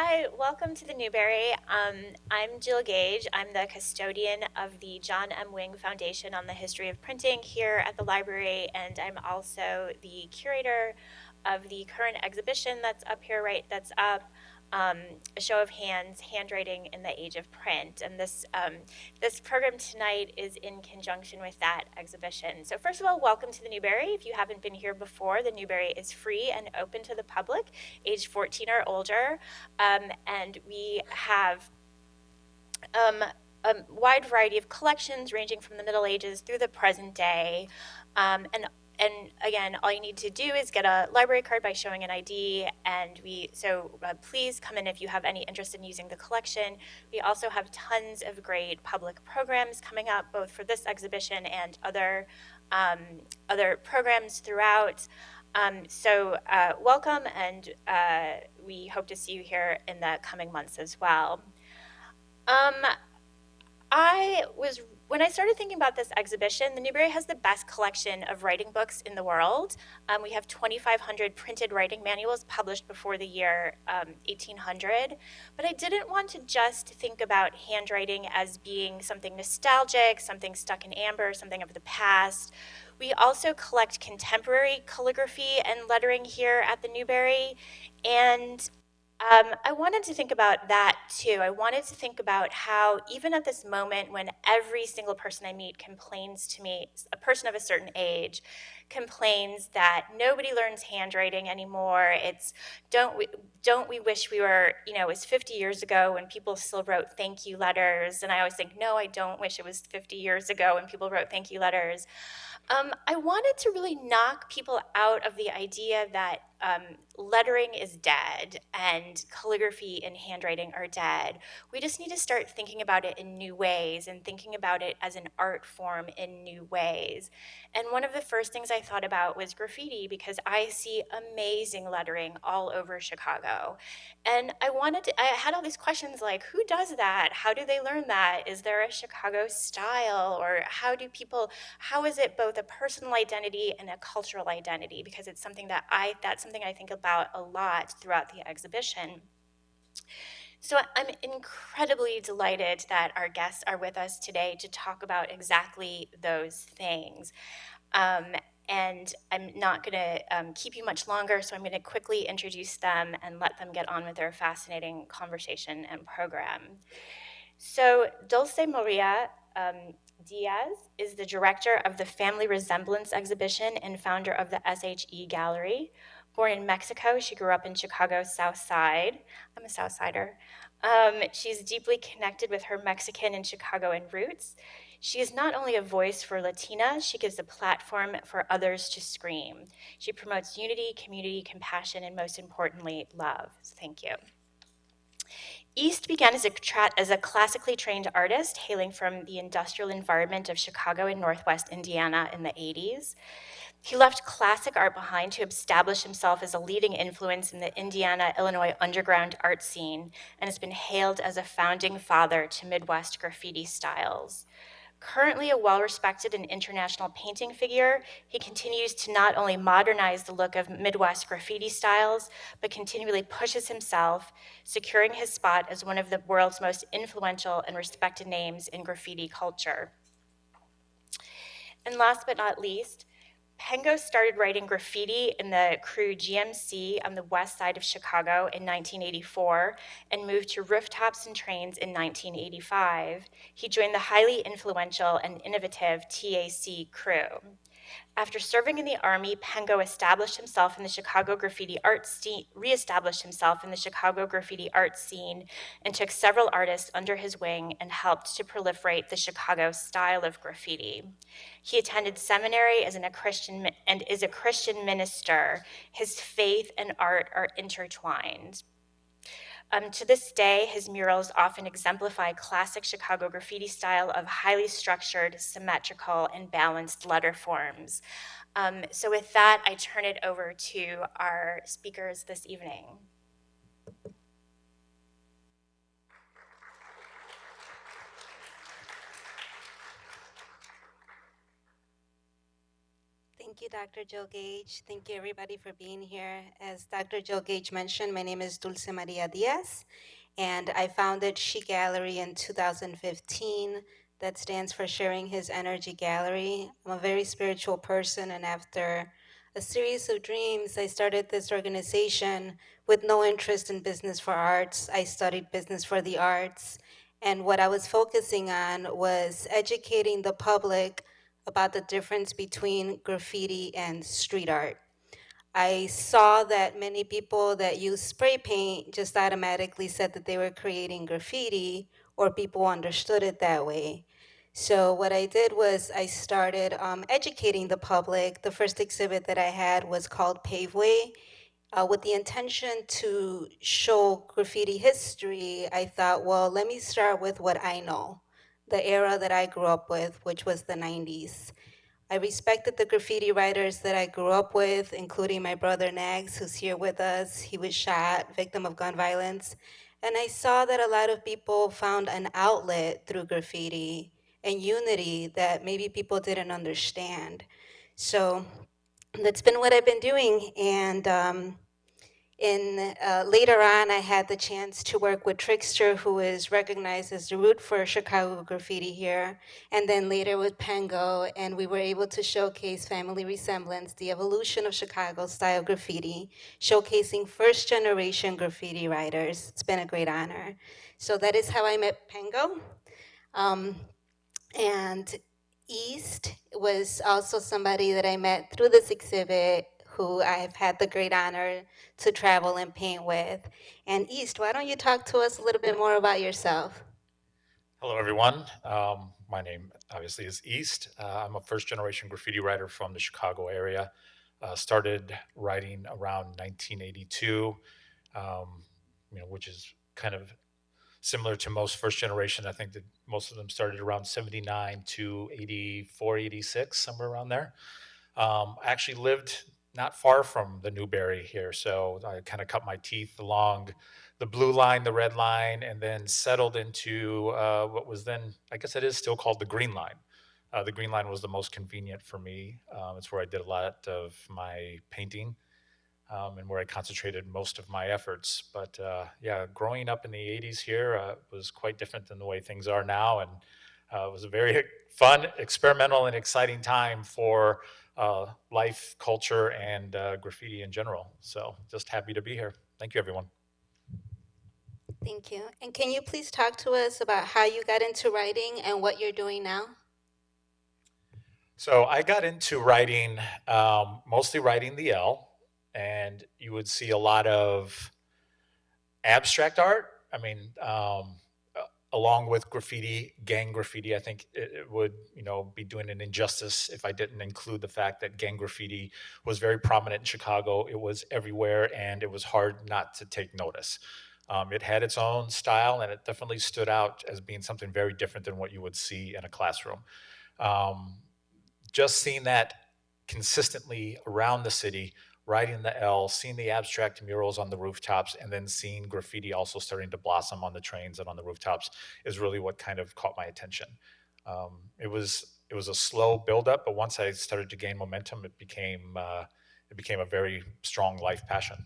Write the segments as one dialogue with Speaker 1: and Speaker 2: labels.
Speaker 1: Hi, welcome to the Newberry. I'm Jill Gage. I'm the custodian of the John M. Wing Foundation on the History of Printing here at the library, and I'm also the curator of the current exhibition that's up, a show of hands, handwriting in the age of print. And this program tonight is in conjunction with that exhibition. So first of all, welcome to the Newberry. If you haven't been here before, the Newberry is free and open to the public, age 14 or older. And we have a wide variety of collections ranging from the Middle Ages through the present day. And again, all you need to do is get a library card by showing an ID, and please come in if you have any interest in using the collection. We also have tons of great public programs coming up, both for this exhibition and other programs throughout. Welcome, and we hope to see you here in the coming months as well. When I started thinking about this exhibition, the Newberry has the best collection of writing books in the world. We have 2,500 printed writing manuals published before the year 1800. But I didn't want to just think about handwriting as being something nostalgic, something stuck in amber, something of the past. We also collect contemporary calligraphy and lettering here at the Newberry, and I wanted to think about that too. I wanted to think about how even at this moment when every single person I meet complains to me, a person of a certain age, complains that nobody learns handwriting anymore. It's don't we wish we were, it was 50 years ago when people still wrote thank you letters. And I always think, no, I don't wish it was 50 years ago when people wrote thank you letters. I wanted to really knock people out of the idea that lettering is dead and calligraphy and handwriting are dead. We just need to start thinking about it in new ways and thinking about it as an art form in new ways. And one of the first things I thought about was graffiti, because I see amazing lettering all over Chicago. And I had all these questions like, who does that? How do they learn that? Is there a Chicago style? Or how is it both a personal identity and a cultural identity? Because it's something that's something I think about a lot throughout the exhibition. So I'm incredibly delighted that our guests are with us today to talk about exactly those things. And I'm not going to keep you much longer, so I'm going to quickly introduce them and let them get on with their fascinating conversation and program. So Dulce Maria Diaz is the director of the Family Resemblance exhibition and founder of the SHE Gallery. Born in Mexico, she grew up in Chicago's South Side. I'm a South Sider. She's deeply connected with her Mexican and Chicagoan roots. She is not only a voice for Latinas, she gives a platform for others to scream. She promotes unity, community, compassion, and most importantly, love. So thank you. East began as a classically trained artist hailing from the industrial environment of Chicago and Northwest Indiana in the 80s. He left classic art behind to establish himself as a leading influence in the Indiana-Illinois underground art scene and has been hailed as a founding father to Midwest graffiti styles. Currently a well-respected and international painting figure, he continues to not only modernize the look of Midwest graffiti styles, but continually pushes himself, securing his spot as one of the world's most influential and respected names in graffiti culture. And last but not least, PENGO started writing graffiti in the Crew GMC on the west side of Chicago in 1984 and moved to Rooftops and Trains in 1985. He joined the highly influential and innovative TAC Crew. After serving in the Army, PENGO reestablished himself in the Chicago graffiti art scene and took several artists under his wing and helped to proliferate the Chicago style of graffiti. He attended seminary and is a Christian minister. His faith and art are intertwined. To this day, his murals often exemplify classic Chicago graffiti style of highly structured, symmetrical, and balanced letter forms. So with that, I turn it over to our speakers this evening.
Speaker 2: Thank you, Dr. Joe Gage. Thank you, everybody, for being here. As Dr. Joe Gage mentioned, my name is Dulce Maria Diaz, and I founded She Gallery in 2015. That stands for Sharing His Energy Gallery. I'm a very spiritual person, and after a series of dreams, I started this organization with no interest in business for arts. I studied business for the arts, and what I was focusing on was educating the public about the difference between graffiti and street art. I saw that many people that use spray paint just automatically said that they were creating graffiti, or people understood it that way. So what I did was I started educating the public. The first exhibit that I had was called Paveway. With the intention to show graffiti history, I thought, well, let me start with what I know, the era that I grew up with, which was the 90s. I respected the graffiti writers that I grew up with, including my brother Nags, who's here with us. He was shot, victim of gun violence. And I saw that a lot of people found an outlet through graffiti and unity that maybe people didn't understand. So that's been what I've been doing. And later on, I had the chance to work with Trickster, who is recognized as the root for Chicago graffiti here, and then later with Pengo, and we were able to showcase Family Resemblance, the evolution of Chicago style graffiti, showcasing first generation graffiti writers. It's been a great honor. So that is how I met Pengo. Um, and East was also somebody that I met through this exhibit who I've had the great honor to travel and paint with. And East, why don't you talk to us a little bit more about yourself?
Speaker 3: Hello, everyone. My name obviously is East. I'm a first generation graffiti writer from the Chicago area. Started writing around 1982, which is kind of similar to most first generation. I think that most of them started around 79 to 84, 86, somewhere around there. I actually lived not far from the Newberry here, so I kind of cut my teeth along the blue line, the red line, and then settled into what was then, I guess it is still called the green line. The green line was the most convenient for me. It's where I did a lot of my painting and where I concentrated most of my efforts. But yeah, growing up in the 80s here was quite different than the way things are now. And it was a very fun, experimental, and exciting time for life, culture, and graffiti in general. So just happy to be here. Thank you, everyone.
Speaker 2: Thank you. And can you please talk to us about how you got into writing and what you're doing now?
Speaker 3: So I got into writing, mostly writing the L, and you would see a lot of abstract art. I mean, along with graffiti, gang graffiti, I think it would, be doing an injustice if I didn't include the fact that gang graffiti was very prominent in Chicago. It was everywhere, and it was hard not to take notice. It had its own style, and it definitely stood out as being something very different than what you would see in a classroom. Um, just seeing that consistently around the city, writing the L, seeing the abstract murals on the rooftops, and then seeing graffiti also starting to blossom on the trains and on the rooftops is really what kind of caught my attention. It was a slow buildup, but once I started to gain momentum, it became a very strong life passion.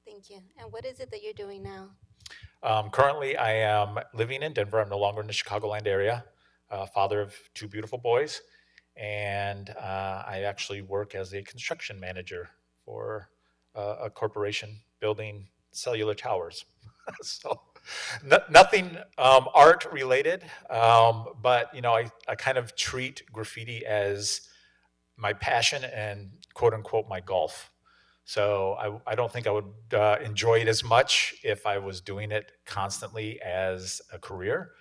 Speaker 2: Thank you. And what is it that you're doing now?
Speaker 3: Currently, I am living in Denver. I'm no longer in the Chicagoland area. Father of two beautiful boys, and I actually work as a construction manager for a corporation building cellular towers. So nothing art related, but I kind of treat graffiti as my passion and quote unquote my golf. So I don't think I would enjoy it as much if I was doing it constantly as a career,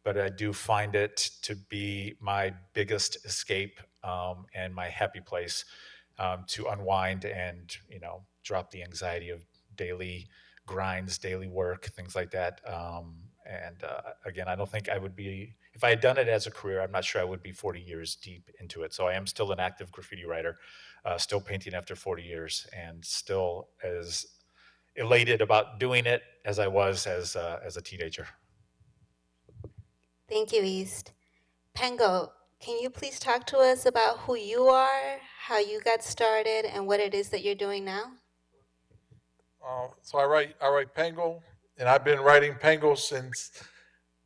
Speaker 3: but I do find it to be my biggest escape and my happy place to unwind and drop the anxiety of daily grinds, daily work, things like that. And again, I don't think I would be if I had done it as a career. I'm not sure I would be 40 years deep into it. So I am still an active graffiti writer, still painting after 40 years, and still as elated about doing it as I was as a teenager.
Speaker 2: Thank you, East. Pengo, Can you please talk to us about who you are, how you got started, and what it is that you're doing now?
Speaker 4: So I write Pengo, and I've been writing Pengo since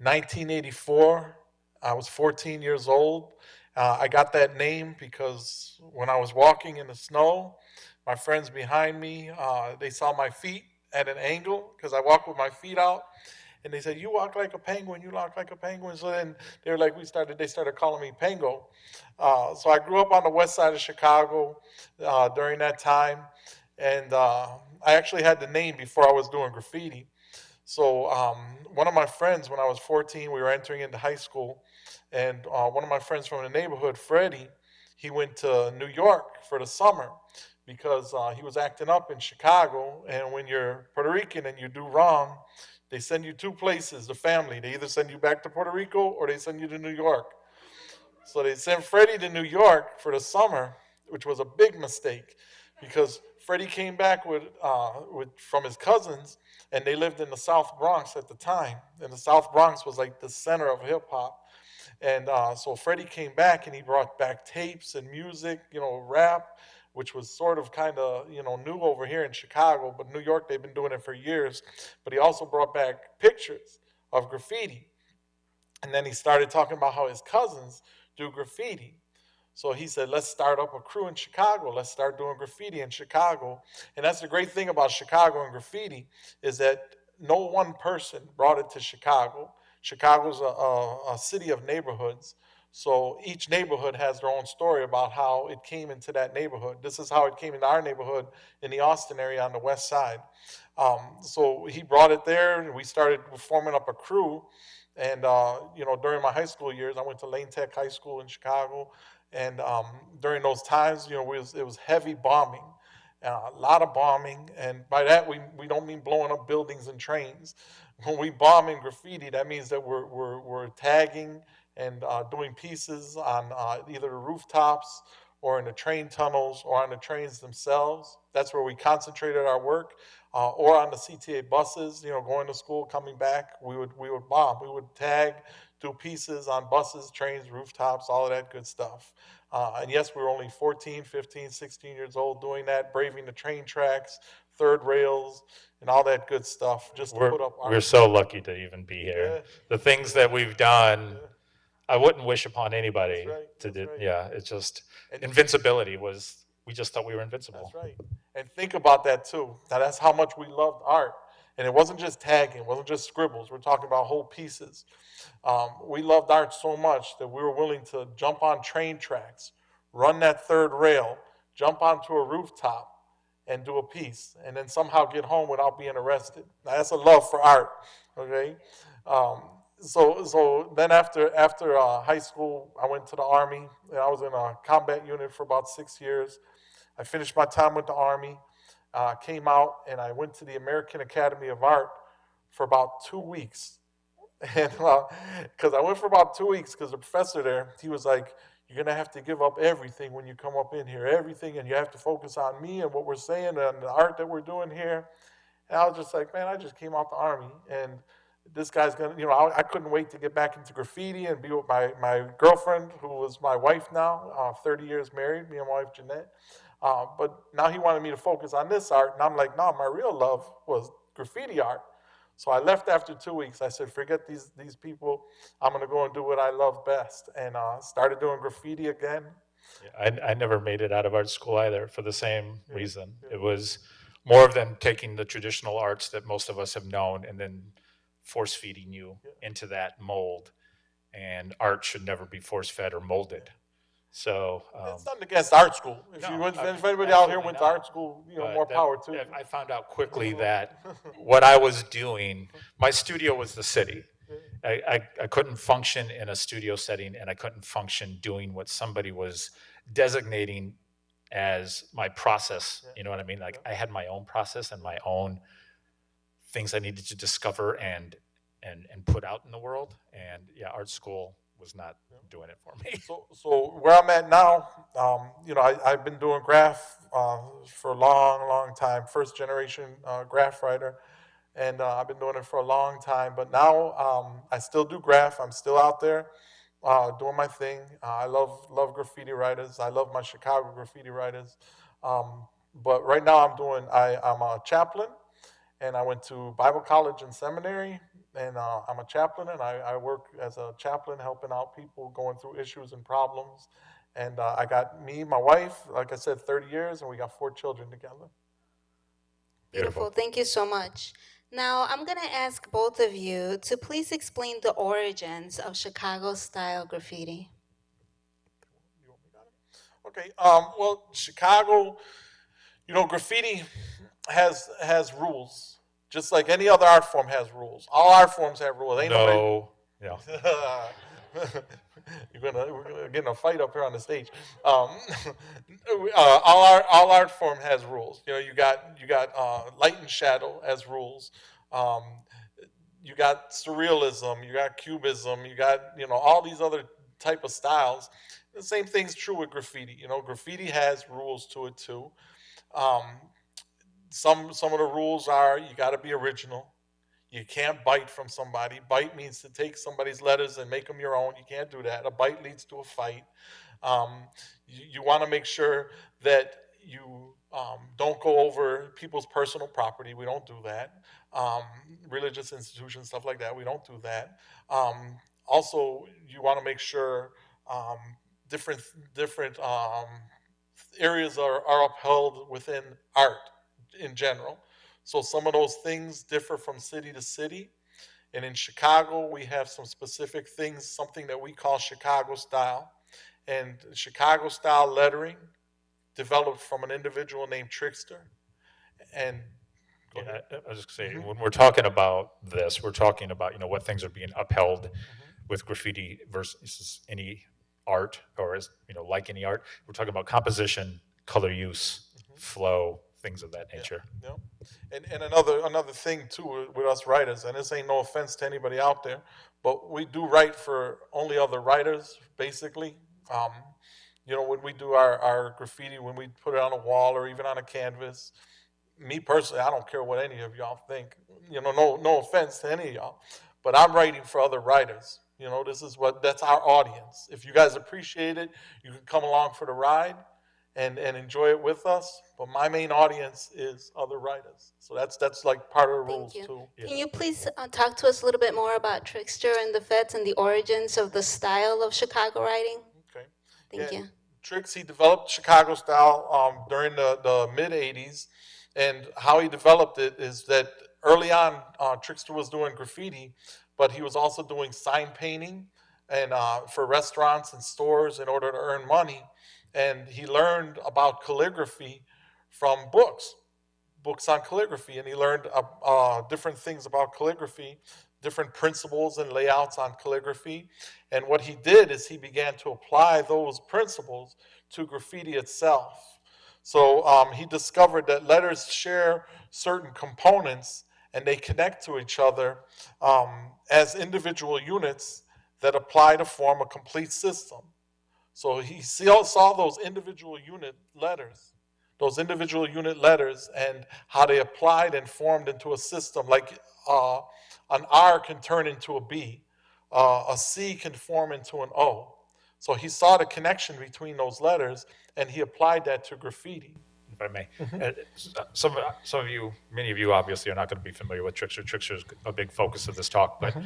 Speaker 4: 1984. I was 14 years old. I got that name because when I was walking in the snow, my friends behind me, they saw my feet at an angle because I walk with my feet out, and they said, "You walk like a penguin. You walk like a penguin." So then they were like, They started calling me Pengo. So I grew up on the west side of Chicago during that time, and I actually had the name before I was doing graffiti. So one of my friends, when I was 14, we were entering into high school, and one of my friends from the neighborhood, Freddie, he went to New York for the summer because he was acting up in Chicago. And when you're Puerto Rican and you do wrong, they send you two places, the family. They either send you back to Puerto Rico or they send you to New York. So they sent Freddie to New York for the summer, which was a big mistake because Freddie came back with from his cousins, and they lived in the South Bronx at the time. And the South Bronx was like the center of hip hop. And so Freddie came back and he brought back tapes and music, rap, which was sort of kind of, new over here in Chicago, but New York, they've been doing it for years. But he also brought back pictures of graffiti. And then he started talking about how his cousins do graffiti. So he said, let's start up a crew in Chicago. Let's start doing graffiti in Chicago. And that's the great thing about Chicago and graffiti is that no one person brought it to Chicago. Chicago's a city of neighborhoods. So each neighborhood has their own story about how it came into that neighborhood. This is how it came into our neighborhood in the Austin area on the west side. So he brought it there, and we started forming up a crew. And during my high school years, I went to Lane Tech High School in Chicago, and during those times, it was heavy bombing, a lot of bombing, and by that we don't mean blowing up buildings and trains. When we bomb in graffiti, that means that we're tagging and doing pieces on either the rooftops or in the train tunnels or on the trains themselves. That's where we concentrated our work. Or on the CTA buses, going to school, coming back, we would bomb. We would tag, do pieces on buses, trains, rooftops, all of that good stuff. And yes, we were only 14, 15, 16 years old doing that, braving the train tracks, third rails, and all that good stuff just to put up
Speaker 3: We're
Speaker 4: art.
Speaker 3: so lucky to even be here.
Speaker 4: Yeah,
Speaker 3: The things that we've done,
Speaker 4: yeah,
Speaker 3: I wouldn't wish upon
Speaker 4: that's
Speaker 3: anybody
Speaker 4: right,
Speaker 3: to
Speaker 4: that's
Speaker 3: do.
Speaker 4: right.
Speaker 3: Yeah, it's just
Speaker 4: And
Speaker 3: invincibility was. We just thought we were invincible.
Speaker 4: that's right. And think about that too. Now that's how much we loved art. And it wasn't just tagging, it wasn't just scribbles. We're talking about whole pieces. We loved art so much that we were willing to jump on train tracks, run that third rail, jump onto a rooftop, and do a piece, and then somehow get home without being arrested. Now that's a love for art, okay? Um, so then after high school, I went to the Army, and I was in a combat unit for about 6 years. I finished my time with the Army, came out, and I went to the American Academy of Art for about 2 weeks. And because I went for about 2 weeks, because the professor there, he was like, "You're gonna have to give up everything when you come up in here, everything, and you have to focus on me and what we're saying and the art that we're doing here." And I was just like, "Man, I just came out the Army, and this guy's gonna, I couldn't wait to get back into graffiti and be with my girlfriend, who was my wife now, 30 years married, me and my wife Jeanette. But now he wanted me to focus on this art, and I'm like, no, my real love was graffiti art. So I left after 2 weeks. I said, forget these people. I'm gonna go and do what I love best, and started doing graffiti again.
Speaker 3: Yeah, I never made it out of art school either for the same
Speaker 4: Yeah,
Speaker 3: reason.
Speaker 4: yeah.
Speaker 3: It was more of them taking the traditional arts that most of us have known and then force feeding you
Speaker 4: Yeah.
Speaker 3: into that mold. And art should never be force fed or molded. So
Speaker 4: It's nothing against art school. If anybody out here
Speaker 3: absolutely
Speaker 4: went to
Speaker 3: not.
Speaker 4: art school,
Speaker 3: But
Speaker 4: more power to you.
Speaker 3: I found out quickly that what I was doing, my studio was the city. I couldn't function in a studio setting, and I couldn't function doing what somebody was designating as my process. You know what I mean? Like I had my own process and my own things I needed to discover and put out in the world. And yeah, art school was not doing it for me.
Speaker 4: So where I'm at now, I've been doing graph for a long, long time. First generation graph writer, and I've been doing it for a long time. But now I still do graph. I'm still out there. doing my thing. I love graffiti writers. I love my Chicago graffiti writers. But right now I'm a chaplain, and I went to Bible college and seminary, and I'm a chaplain, and I work as a chaplain helping out people going through issues and problems. And I got me, my wife, like I said, 30 years, and we got 4 children together.
Speaker 2: Beautiful. Thank you so much. Now, I'm going to ask both of you to please explain the origins of Chicago style graffiti.
Speaker 4: Okay. Well, Chicago, graffiti has rules, just like any other art form has rules. All art forms have rules. Ain't nobody.
Speaker 3: No, yeah.
Speaker 4: We're gonna get in a fight up here on the stage. All art form has rules. You got light and shadow as rules. Um, you got surrealism. You got cubism. You got all these other type of styles. The same thing's true with graffiti. Graffiti has rules to it too. Um, some of the rules are you got to be original. You can't bite from somebody. Bite means to take somebody's letters and make them your own. You can't do that. A bite leads to a fight. You want to make sure that you don't go over people's personal property. We don't do that. Religious institutions, stuff like that. We don't do that. Also, you want to make sure um, different areas are upheld within art in general. So some of those things differ from city to city. And in Chicago, we have some specific things, something that we call Chicago style. And Chicago style lettering developed from an individual named Trickster. And
Speaker 3: Yeah, I was just saying, when we're talking about this, we're talking about what things are being upheld with graffiti versus any art, or as like any art. We're talking about composition, color use, flow, things of that nature.
Speaker 4: Yeah. And another thing too with us writers, and this ain't no offense to anybody out there, but we do write for only other writers, basically. When we do our graffiti, when we put it on a wall or even on a canvas, me personally, I don't care what any of y'all think. No offense to any of y'all, but I'm writing for other writers. That's our audience. If you guys appreciate it, you can come along for the ride and enjoy it with us. But my main audience is other writers. So that's like part of the rules too.
Speaker 2: Yeah. Can you please talk to us a little bit more about Trickster and the Feds and the origins of the style of Chicago writing?
Speaker 4: Okay.
Speaker 2: Thank you.
Speaker 4: Trix, he developed Chicago style during the mid 80s. And how he developed it is that early on, Trickster was doing graffiti, but he was also doing sign painting and for restaurants and stores in order to earn money. And he learned about calligraphy from books on calligraphy, and he learned different things about calligraphy, different principles and layouts on calligraphy. And what he did is he began to apply those principles to graffiti itself. So he discovered that letters share certain components and they connect to each other as individual units that apply to form a complete system. So he saw those individual unit letters, and how they applied and formed into a system. Like an R can turn into a B, a C can form into an O. So he saw the connection between those letters, and he applied that to graffiti.
Speaker 3: If I may, some of you, many of you, obviously, are not going to be familiar with Trickster. Trickster is a big focus of this talk, but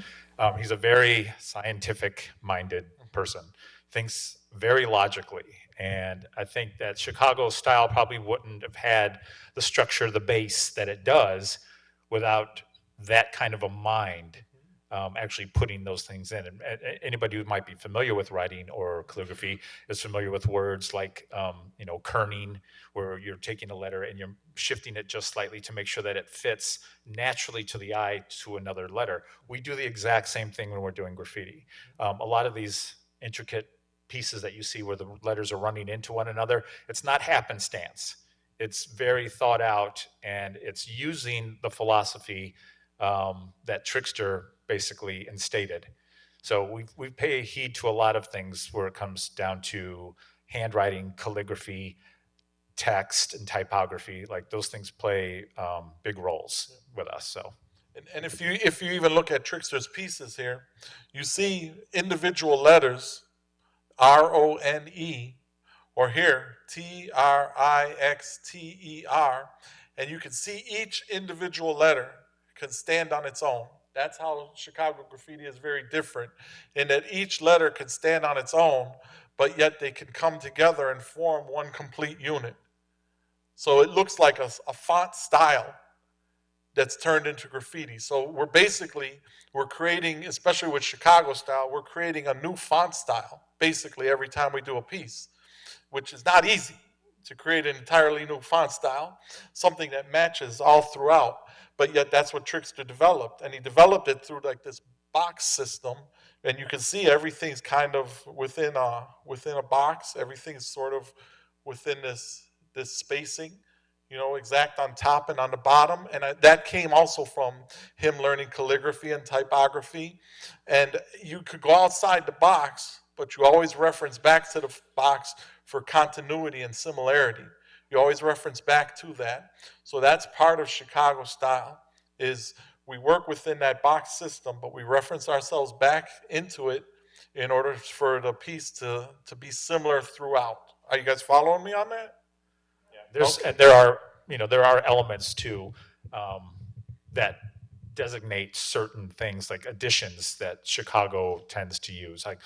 Speaker 3: he's a very scientific-minded person. Thinks very logically, and I think that Chicago style probably wouldn't have had the structure, the base that it does, without that kind of a mind. Actually putting those things in. And anybody who might be familiar with writing or calligraphy is familiar with words like, kerning, where you're taking a letter and you're shifting it just slightly to make sure that it fits naturally to the eye to another letter. We do the exact same thing when we're doing graffiti. A lot of these intricate pieces that you see where the letters are running into one another, it's not happenstance. It's very thought out, and it's using the philosophy that Trickster basically instated. So we pay heed to a lot of things where it comes down to handwriting, calligraphy, text, and typography. Like those things play big roles with us. So,
Speaker 4: And if you even look at Trickster's pieces here, you see individual letters, RONE, or here, TRIXTER, and you can see each individual letter can stand on its own. That's how Chicago graffiti is very different, in that each letter can stand on its own, but yet they can come together and form one complete unit. So it looks like a font style that's turned into graffiti. So we're creating, especially with Chicago style, we're creating a new font style basically every time we do a piece, which is not easy to create an entirely new font style, something that matches all throughout. But yet that's what Trickster developed, and he developed it through like this box system, and you can see everything's kind of within a box. Everything's sort of within this spacing, exact on top and on the bottom. And that came also from him learning calligraphy and typography. And you could go outside the box, but you always reference back to the box for continuity and similarity. You always reference back to that. So that's part of Chicago style, is we work within that box system, but we reference ourselves back into it in order for the piece to be similar throughout. Are you guys following me on that?
Speaker 3: And there are elements too that designate certain things, like additions that Chicago tends to use, like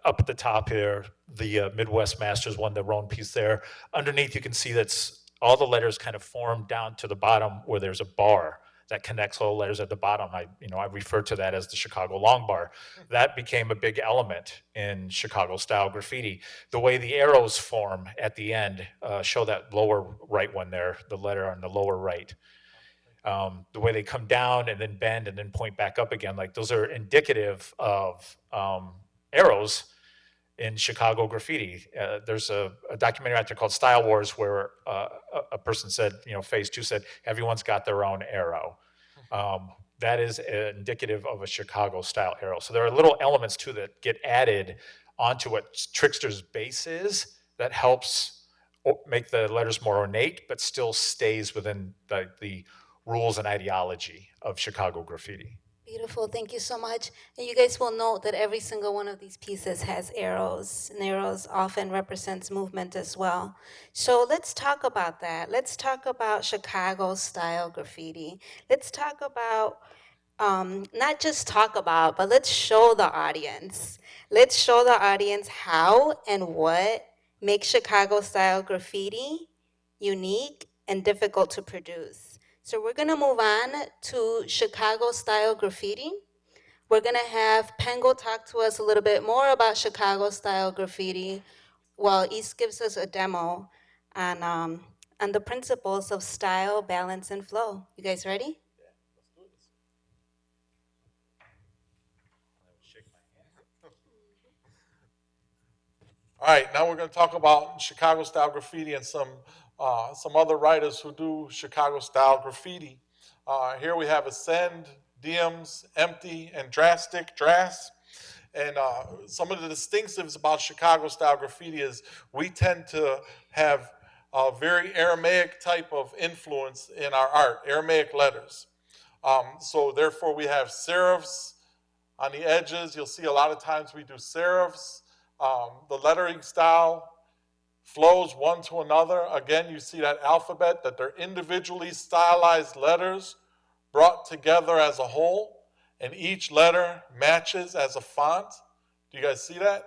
Speaker 3: up at the top here, the Midwest Masters one, the Roan piece there. Underneath, you can see that's all the letters kind of form down to the bottom where there's a bar that connects all the letters at the bottom. I refer to that as the Chicago long bar. That became a big element in Chicago style graffiti. The way the arrows form at the end, show that lower right one there, the letter on the lower right. The way they come down and then bend and then point back up again, like those are indicative of arrows in Chicago graffiti. There's a documentary out there called Style Wars where a person said, phase 2 said, everyone's got their own arrow. That is indicative of a Chicago style arrow. So there are little elements too that get added onto what Trickster's base is that helps make the letters more ornate, but still stays within the rules and ideology of Chicago graffiti.
Speaker 2: Beautiful, thank you so much. And you guys will note that every single one of these pieces has arrows, and arrows often represents movement as well. So let's talk about that. Let's talk about Chicago style graffiti. Let's talk about, not just talk about, but let's show the audience. Let's show the audience how and what makes Chicago style graffiti unique and difficult to produce. So we're gonna move on to Chicago style graffiti. We're gonna have PENGO talk to us a little bit more about Chicago style graffiti, while EAST gives us a demo on the principles of style, balance, and flow. You guys ready?
Speaker 4: All right, now we're going to talk about Chicago style graffiti and some other writers who do Chicago style graffiti. Here we have Ascend, Diems, Empty, and Drastic, Dras. And some of the distinctives about Chicago style graffiti is we tend to have a very Aramaic type of influence in our art, Aramaic letters. So therefore we have serifs on the edges. You'll see a lot of times we do serifs. The lettering style flows one to another. Again, you see that alphabet, that they're individually stylized letters brought together as a whole, and each letter matches as a font. Do you guys see that?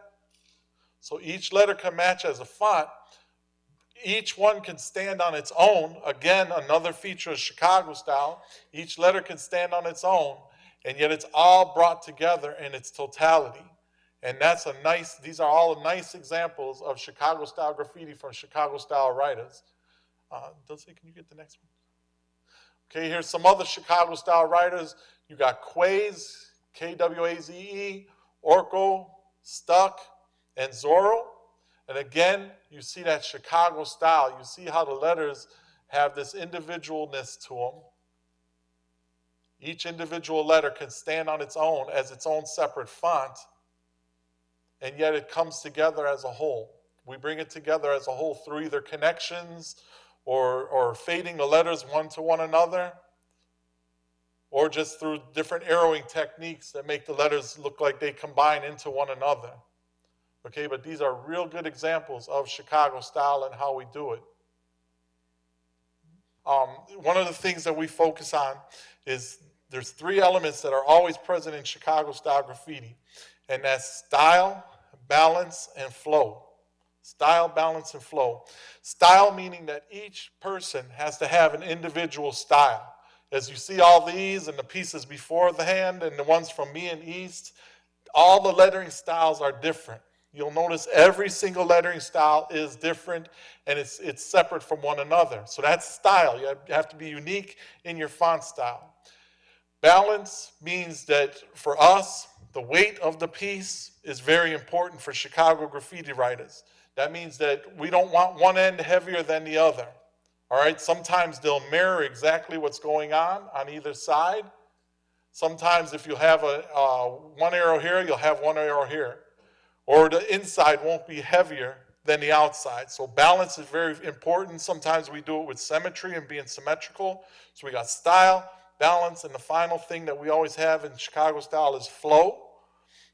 Speaker 4: So each letter can match as a font. Each one can stand on its own. Again, another feature of Chicago style. Each letter can stand on its own, and yet it's all brought together in its totality. And these are all nice examples of Chicago style graffiti from Chicago style writers. Dulce, can you get the next one? Okay, here's some other Chicago style writers. You got Quaze, Kwaze, Orko, Stuck, and Zorro. And again, you see that Chicago style. You see how the letters have this individualness to them. Each individual letter can stand on its own as its own separate font, and yet it comes together as a whole. We bring it together as a whole through either connections or fading the letters one to one another, or just through different arrowing techniques that make the letters look like they combine into one another. Okay, but these are real good examples of Chicago style and how we do it. One of the things that we focus on is there's 3 elements that are always present in Chicago style graffiti, and that's style, balance, and flow. Style, balance, and flow. Style meaning that each person has to have an individual style. As you see all these and the pieces before the hand and the ones from me and East, all the lettering styles are different. You'll notice every single lettering style is different and it's separate from one another. So that's style. You have to be unique in your font style. Balance means that for us, the weight of the piece is very important for Chicago graffiti writers. That means that we don't want one end heavier than the other. All right, sometimes they'll mirror exactly what's going on either side. Sometimes if you have one arrow here, you'll have one arrow here. Or the inside won't be heavier than the outside. So balance is very important. Sometimes we do it with symmetry and being symmetrical. So we got style, balance, and the final thing that we always have in Chicago style is flow,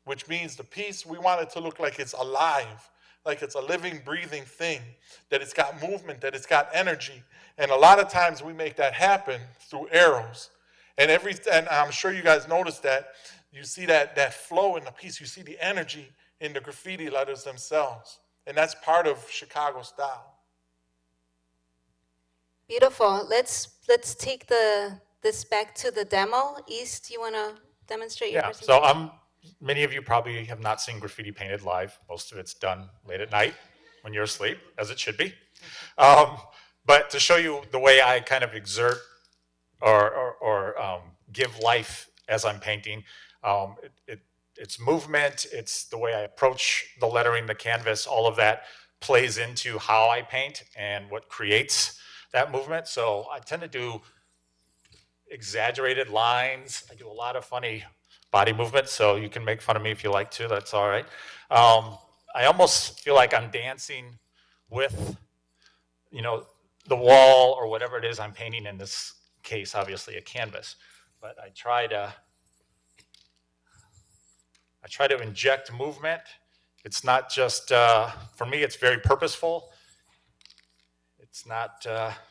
Speaker 4: which means the piece, we want it to look like it's alive, like it's a living, breathing thing, that it's got movement, that it's got energy. And a lot of times we make that happen through arrows. And I'm sure you guys noticed that. You see that flow in the piece. You see the energy in the graffiti letters themselves. And that's part of Chicago style.
Speaker 2: Beautiful. Let's take this back to the demo. East, you want to demonstrate your presentation?
Speaker 3: So many of you probably have not seen graffiti painted live. Most of it's done late at night when you're asleep, as it should be. But to show you the way I kind of exert or give life as I'm painting, it's movement, it's the way I approach the lettering, the canvas, all of that plays into how I paint and what creates that movement. So I tend to do exaggerated lines. I do a lot of funny body movements, so you can make fun of me if you like to, that's all right. I almost feel like I'm dancing with, the wall or whatever it is I'm painting, in this case, obviously a canvas. But I try to inject movement. It's not just, for me, it's very purposeful. It's not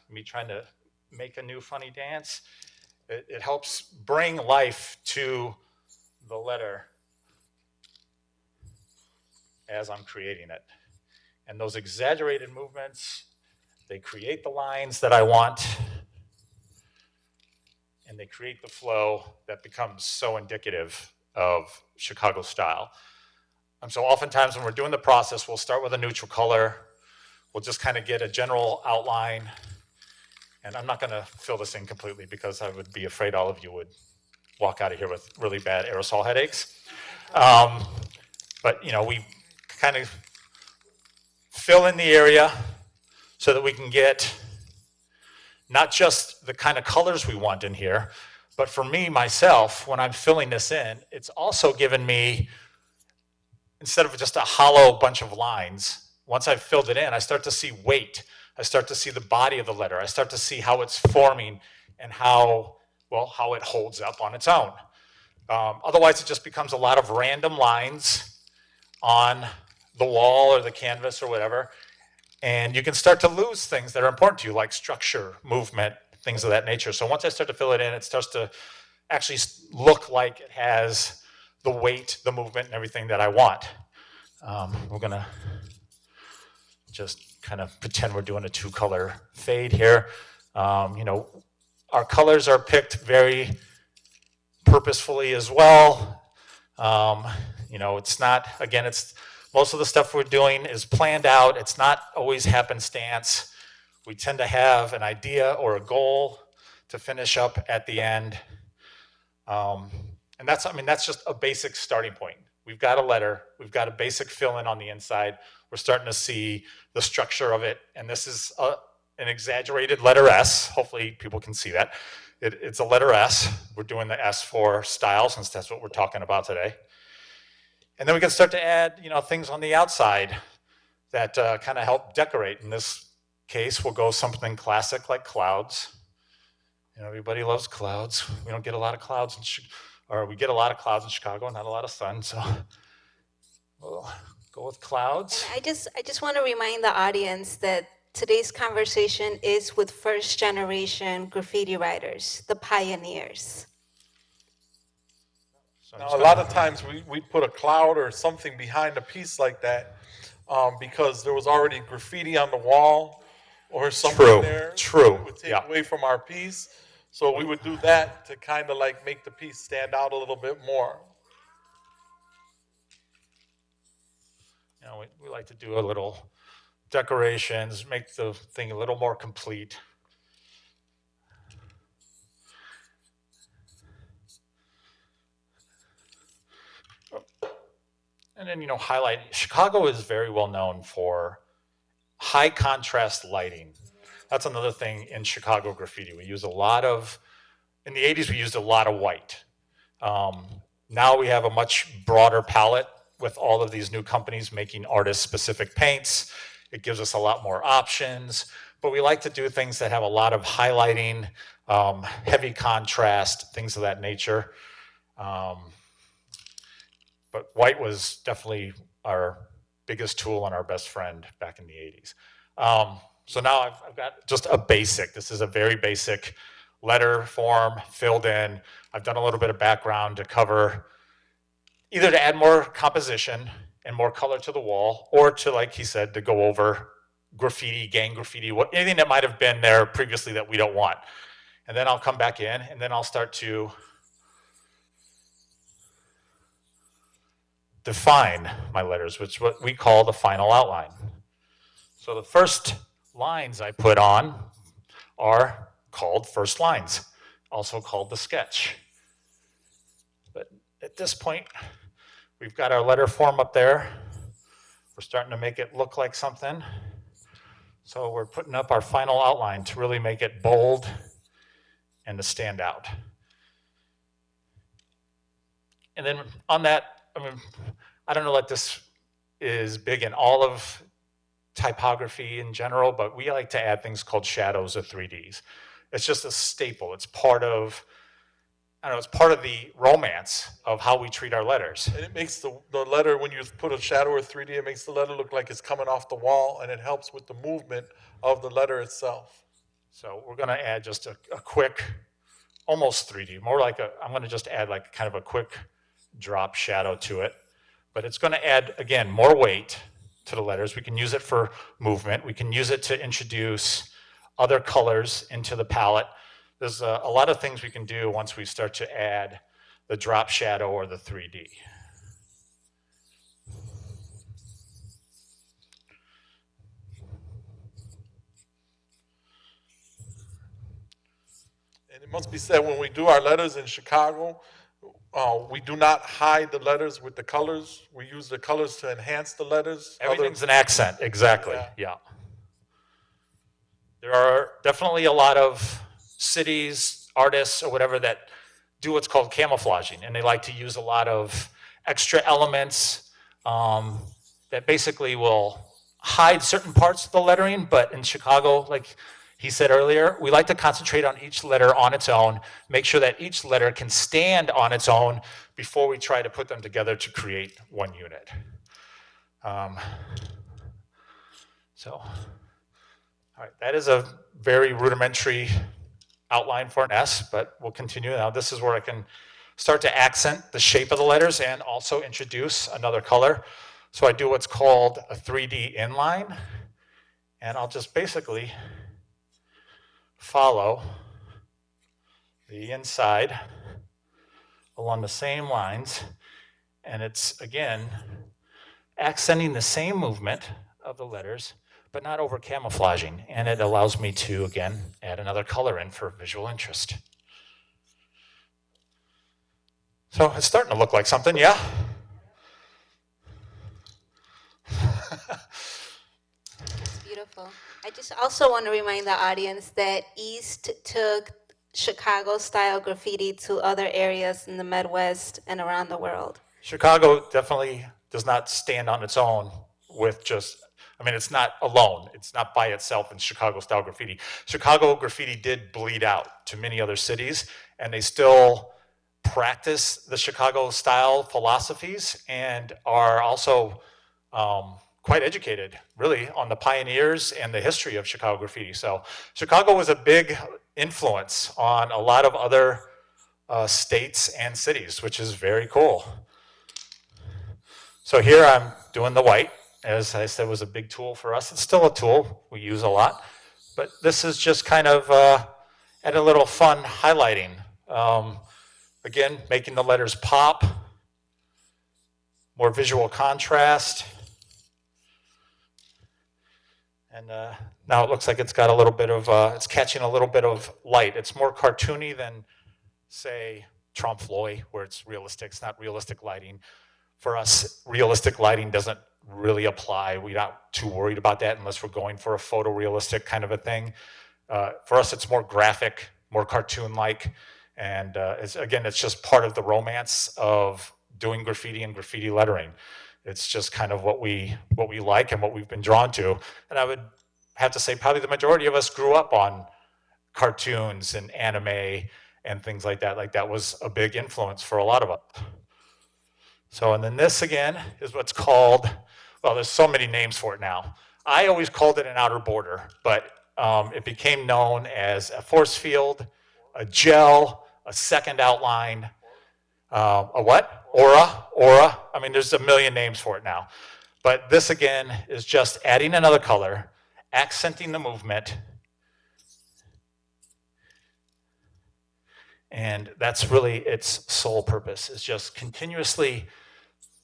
Speaker 3: me trying to make a new funny dance. It helps bring life to the letter as I'm creating it. And those exaggerated movements, they create the lines that I want, and they create the flow that becomes so indicative of Chicago style. So oftentimes when we're doing the process, we'll start with a neutral color. We'll just kind of get a general outline. And I'm not going to fill this in completely because I would be afraid all of you would walk out of here with really bad aerosol headaches. But we kind of fill in the area so that we can get not just the kind of colors we want in here, but for me, myself, when I'm filling this in, it's also given me, instead of just a hollow bunch of lines, once I've filled it in, I start to see weight. I start to see the body of the letter. I start to see how it's forming and how it holds up on its own. Otherwise, it just becomes a lot of random lines on the wall or the canvas or whatever. And you can start to lose things that are important to you, like structure, movement, things of that nature. So once I start to fill it in, it starts to actually look like it has the weight, the movement, and everything that I want. We're going to just kind of pretend we're doing a 2-color fade here. Our colors are picked very purposefully as well. It's not, again, it's most of the stuff we're doing is planned out. It's not always happenstance. We tend to have an idea or a goal to finish up at the end. And that's just a basic starting point. We've got a letter. We've got a basic fill-in on the inside. We're starting to see the structure of it. And this is an exaggerated letter S. Hopefully people can see that. It's a letter S. We're doing the S for style, since that's what we're talking about today. And then we can start to add, things on the outside that kind of help decorate. In this case, we'll go something classic like clouds. You know, everybody loves clouds. We don't get a lot of clouds or we get a lot of clouds in Chicago, not a lot of sun. So we'll go with clouds.
Speaker 2: And I just want to remind the audience that today's conversation is with first generation graffiti writers, the pioneers.
Speaker 3: So
Speaker 4: Now, a lot of times we put a cloud or something behind a piece like that because there was already graffiti on the wall or something there.
Speaker 3: True.
Speaker 4: It would take away from our piece. So we would do that to kind of like make the piece stand out a little bit more.
Speaker 3: You know, we like to do a little decorations, make the thing a little more complete. And then, you know, highlight. Chicago is very well known for high contrast lighting. That's another thing in Chicago graffiti. We use a lot of, in the 80s, we used a lot of white. Now we have a much broader palette with all of these new companies making artist-specific paints. It gives us a lot more options, but we like to do things that have a lot of highlighting, heavy contrast, things of that nature. But white was definitely our biggest tool and our best friend back in the 80s. So now I've got just a basic. This is a very basic letter form filled in. I've done a little bit of background to cover, either to add more composition and more color to the wall, or to, like he said, to go over graffiti, gang graffiti, anything that might have been there previously that we don't want. And then I'll come back in and then I'll start to define my letters, which is what we call the final outline. So the first lines I put on are called first lines, also called the sketch. But at this point, we've got our letter form up there. We're starting to make it look like something. So we're putting up our final outline to really make it bold and to stand out. And then on that, I don't know that this is big in all of typography in general, but we like to add things called shadows or 3Ds. It's just a staple. It's part of, I don't know, it's part of the romance of how we treat our letters.
Speaker 4: And it makes the letter, when you put a shadow or 3D, it makes the letter look like it's coming off the wall, and it helps with the movement of the letter itself.
Speaker 3: So we're going to add just a quick, almost 3D, more like I'm going to just add like kind of a quick drop shadow to it. But it's going to add, again, more weight to the letters. We can use it for movement. We can use it to introduce other colors into the palette. There's a lot of things we can do once we start to add the drop shadow or the 3D.
Speaker 4: And it must be said, when we do our letters in Chicago, we do not hide the letters with the colors. We use the colors to enhance the letters.
Speaker 3: Everything's an accent, exactly, yeah. There are definitely a lot of cities, artists, or whatever that do what's called camouflaging, and they like to use a lot of extra elements that basically will hide certain parts of the lettering, but in Chicago, like he said earlier, we like to concentrate on each letter on its own, make sure that each letter can stand on its own before we try to put them together to create one unit. All right, that is a very rudimentary outline for an S, but we'll continue. Now this is where I can start to accent the shape of the letters and also introduce another color. So I do what's called a 3D inline, and I'll just basically follow the inside along the same lines, and it's, again, accenting the same movement of the letters, but not over camouflaging, and it allows me to, again, add another color in for visual interest. So it's starting to look like something, yeah?
Speaker 2: It's beautiful. I just also want to remind the audience that East took Chicago-style graffiti to other areas in the Midwest and around the world.
Speaker 3: Chicago definitely does not stand on its own with just I mean, it's not alone. It's not by itself in Chicago-style graffiti. Chicago graffiti did bleed out to many other cities, and they still practice the Chicago-style philosophies and are also quite educated, really, on the pioneers and the history of Chicago graffiti. So Chicago was a big influence on a lot of other states and cities, which is very cool. So here I'm doing the white. As I said, was a big tool for us. It's still a tool we use a lot, but this is just kind of add a little fun highlighting. Again, making the letters pop, more visual contrast. And now it looks like it's got a little bit of, it's catching a little bit of light. It's more cartoony than, say, Trompe l'oeil, where it's realistic. It's not realistic lighting. For us, realistic lighting doesn't really apply. We're not too worried about that unless we're going for a photorealistic kind of a thing. For us, it's more graphic, more cartoon-like. And again, it's just part of the romance of doing graffiti and graffiti lettering. It's just kind of what we like and what we've been drawn to. And I would have to say probably the majority of us grew up on cartoons and anime and things like that. Like that was a big influence for a lot of us. So, and then this again is what's called, well, there's so many names for it now. I always called it an outer border, but it became known as a force field, a gel, a second outline, a what? Aura. I mean, there's a million names for it now. But this again is just adding another color, accenting the movement. And that's really its sole purpose, is just continuously,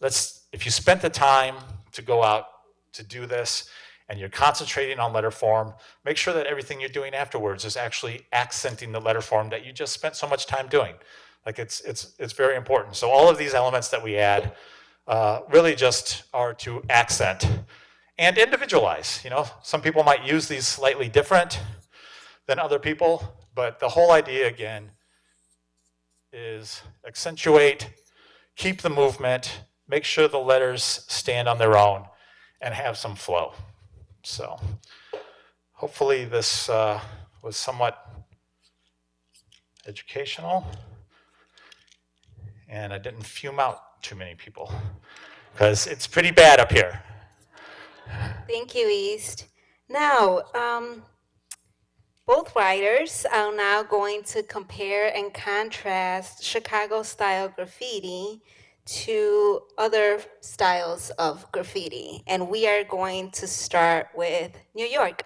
Speaker 3: if you spent the time to go out to do this and you're concentrating on letter form, make sure that everything you're doing afterwards is actually accenting the letter form that you just spent so much time doing. Like it's very important. So all of these elements that we add really just are to accent and individualize. You know, some people might use these slightly different than other people, but the whole idea again is accentuate, keep the movement, make sure the letters stand on their own, and have some flow. So hopefully this was somewhat educational, and I didn't fume out too many people, because it's pretty bad up here.
Speaker 2: Thank you, East. Now, both writers are now going to compare and contrast Chicago-style graffiti to other styles of graffiti. And we are going to start with New York.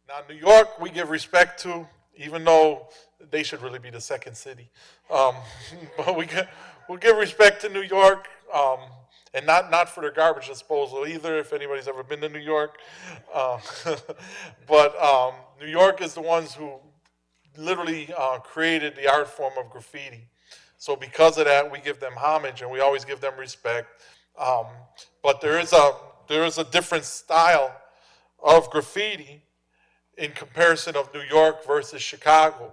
Speaker 4: Now, New York, we give respect to, even though they should really be the second city. But we'll give respect to New York, and not for their garbage disposal either, if anybody's ever been to New York. But New York is the ones who literally created the art form of graffiti. So because of that, we give them homage and we always give them respect. But there is a different style of graffiti in comparison of New York versus Chicago.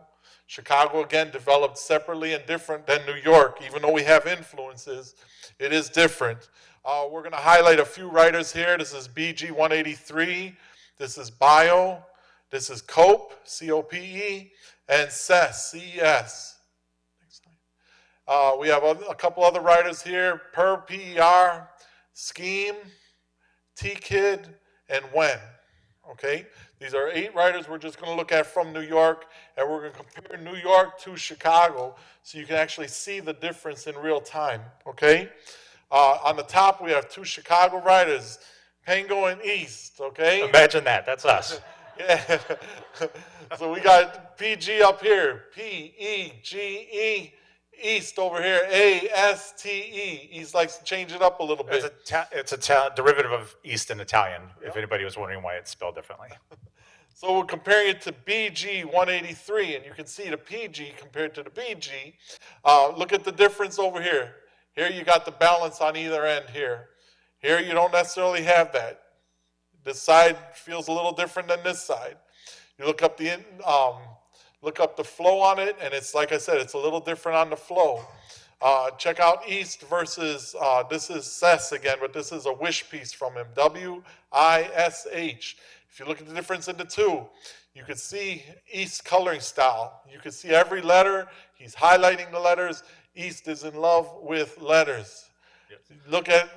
Speaker 4: Chicago, again, developed separately and different than New York. Even though we have influences, it is different. We're going to highlight a few writers here. This is BG 183. This is Bio. This is Cope, C-O-P-E, and CES, C-E-S. We have a couple other writers here, Per, P-E-R, Scheme, T-Kid, and When. Okay? These are 8 writers we're just going to look at from New York, and we're going to compare New York to Chicago so you can actually see the difference in real time. Okay? On the top, we have 2 Chicago writers, PENGO and EAST. Okay?
Speaker 3: Imagine that. That's us.
Speaker 4: Yeah. So we got PG up here, P-E-G-E. East over here, A-S-T-E. East likes to change it up a little bit.
Speaker 3: It's a derivative of East in Italian, if anybody was wondering why it's spelled differently.
Speaker 4: So we're comparing it to BG 183, and you can see the PG compared to the BG. Look at the difference over here. Here you got the balance on either end here. Here you don't necessarily have that. This side feels a little different than this side. You look up the flow on it, and it's like I said, it's a little different on the flow. Check out East versus, this is Sess again, but this is a wish piece from him, W-I-S-H. If you look at the difference in the two, you can see East's coloring style. You can see every letter. He's highlighting the letters. East is in love with letters. Look at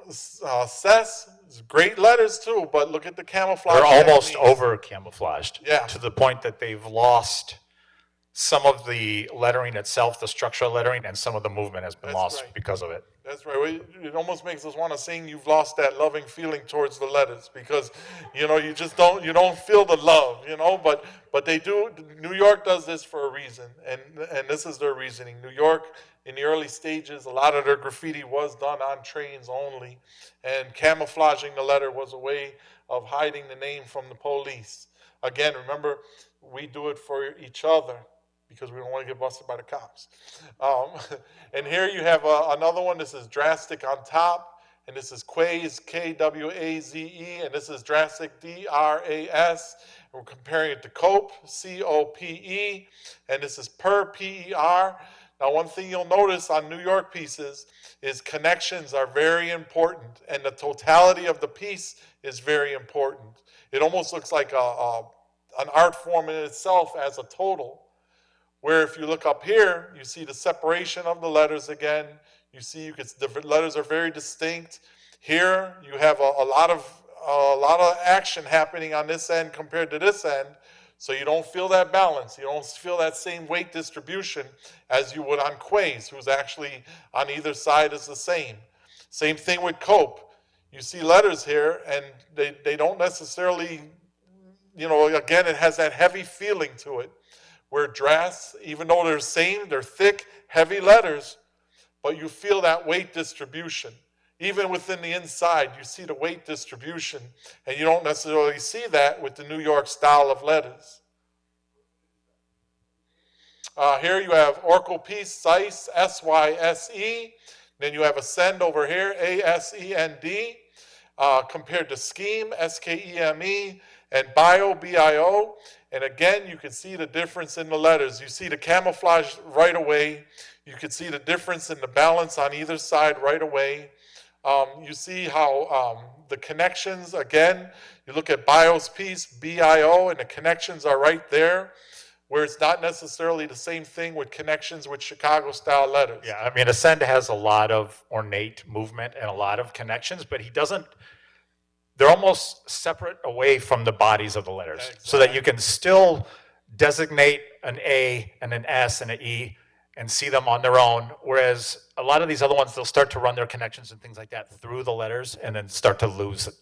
Speaker 4: Sess, great letters too, but look at the camouflage.
Speaker 3: They're almost
Speaker 4: techniques.
Speaker 3: over camouflaged.
Speaker 4: Yeah.
Speaker 3: To the point that they've lost some of the lettering itself, the structural lettering, and some of the movement has been
Speaker 4: That's
Speaker 3: lost
Speaker 4: right.
Speaker 3: because of it.
Speaker 4: That's right. It almost makes us want to sing "You've Lost That Loving Feeling" towards the letters, because you don't feel the love, but they do. New York does this for a reason, and this is their reasoning. New York, in the early stages, a lot of their graffiti was done on trains only, and camouflaging the letter was a way of hiding the name from the police. Again, remember, we do it for each other, because we don't want to get busted by the cops. And here you have another one. This is Drastic on top, and this is Quaze, K-W-A-Z-E, and this is Drastic, D-R-A-S. And we're comparing it to Cope, C-O-P-E, and this is Per, P-E-R. Now, one thing you'll notice on New York pieces is connections are very important, and the totality of the piece is very important. It almost looks like an art form in itself as a total. Where if you look up here, you see the separation of the letters again. The letters are very distinct. Here you have a lot of action happening on this end compared to this end, so you don't feel that balance. You don't feel that same weight distribution as you would on Quaze, who's actually on either side is the same. Same thing with Cope. You see letters here, and they don't necessarily, again, it has that heavy feeling to it. Where Dras, even though they're same, they're thick, heavy letters, but you feel that weight distribution. Even within the inside, you see the weight distribution, and you don't necessarily see that with the New York style of letters. Here you have Oracle Piece, Syse, S-Y-S-E. Then you have Ascend over here, A-S-E-N-D, compared to Scheme, S-K-E-M-E, and Bio, B-I-O. And again, you can see the difference in the letters. You see the camouflage right away. You can see the difference in the balance on either side right away. You see how the connections, again, you look at Bio's piece, B-I-O, and the connections are right there, where it's not necessarily the same thing with connections with Chicago-style letters.
Speaker 3: Yeah, I mean, Ascend has a lot of ornate movement and a lot of connections, but he doesn't. They're almost separate away from the bodies of the letters, exactly. So that you can still designate an A and an S and an E and see them on their own, whereas a lot of these other ones, they'll start to run their connections and things like that through the letters and then start to lose it.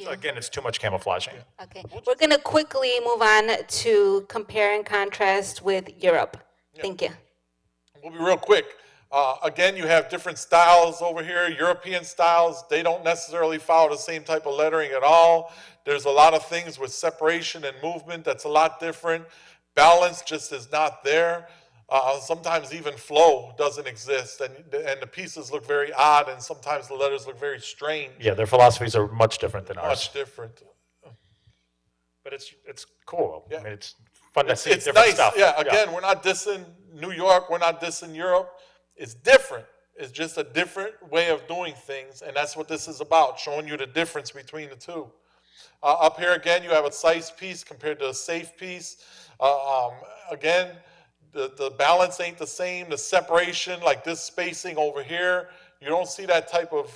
Speaker 3: Again, it's too much camouflaging.
Speaker 2: Okay, we're going to quickly move on to compare and contrast with Europe. Yeah. Thank you.
Speaker 4: We'll be real quick. Again, you have different styles over here, European styles. They don't necessarily follow the same type of lettering at all. There's a lot of things with separation and movement that's a lot different. Balance just is not there. Sometimes even flow doesn't exist, and the pieces look very odd, and sometimes the letters look very strange.
Speaker 3: Yeah, their philosophies are much different than ours.
Speaker 4: Much different.
Speaker 3: But it's cool.
Speaker 4: Yeah.
Speaker 3: I mean, it's fun to see different
Speaker 4: nice.
Speaker 3: stuff.
Speaker 4: Yeah, again, we're not dissing New York, we're not dissing Europe. It's different. It's just a different way of doing things, and that's what this is about, showing you the difference between the two. Up here again, you have a Syse piece compared to a Safe piece. Again, the balance ain't the same. The separation, like this spacing over here, you don't see that type of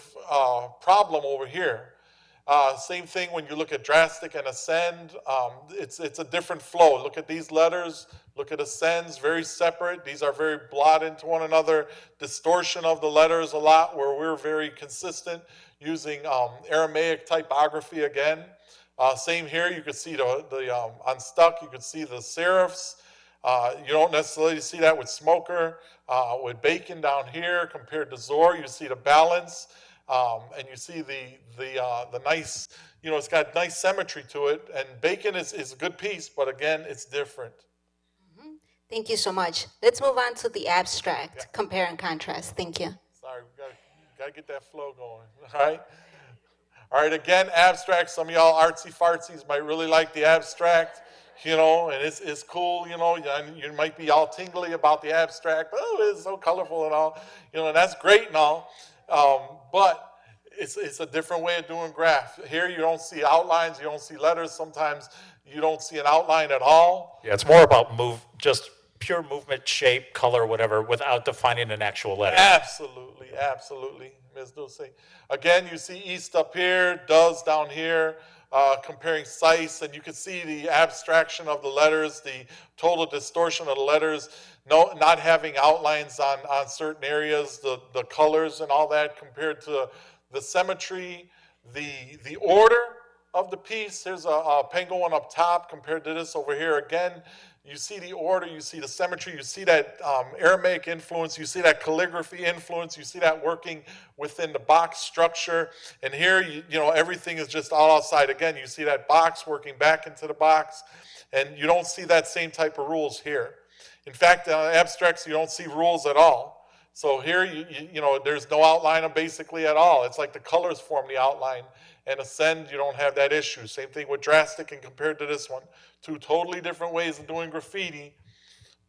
Speaker 4: problem over here. Same thing when you look at Drastic and Ascend. It's a different flow. Look at these letters. Look at Ascends, very separate. These are very blotted into one another. Distortion of the letters a lot, where we're very consistent using Aramaic typography again. Same here. You can see on Stuck, you can see the serifs. You don't necessarily see that with Smoker. With Bacon down here compared to Zor, you see the balance. And you see the nice, it's got nice symmetry to it. And Bacon is a good piece, but again, it's different.
Speaker 2: Mm-hmm. Thank you so much. Let's move on to the abstract, compare and contrast. Thank you.
Speaker 4: Sorry, we got to get that flow going, all right? All right, again, abstract. Some of y'all artsy-fartsies might really like the abstract. you know, and it's cool, you know, and you might be all tingly about the abstract. Oh, it's so colorful and all, you know, and that's great and all. But it's a different way of doing graph. Here you don't see outlines, you don't see letters. Sometimes you don't see an outline at all.
Speaker 3: Yeah, it's more about just pure movement, shape, color, whatever, without defining an actual letter.
Speaker 4: Absolutely, absolutely, Ms. Dulce. Again, you see east up here, does down here, comparing size, and you can see the abstraction of the letters, the total distortion of the letters, not having outlines on certain areas, the colors and all that compared to the symmetry, the order of the piece. Here's a PENGO one up top compared to this over here. Again, you see the order, you see the symmetry, you see that Aramaic influence, you see that calligraphy influence, you see that working within the box structure. And here, you know, everything is just all outside. Again, you see that box working back into the box, and you don't see that same type of rules here. In fact, abstracts, you don't see rules at all. So here, you know, there's no outline basically at all. It's like the colors form the outline. And Ascend, you don't have that issue. Same thing with Drastic and compared to this one. Two totally different ways of doing graffiti,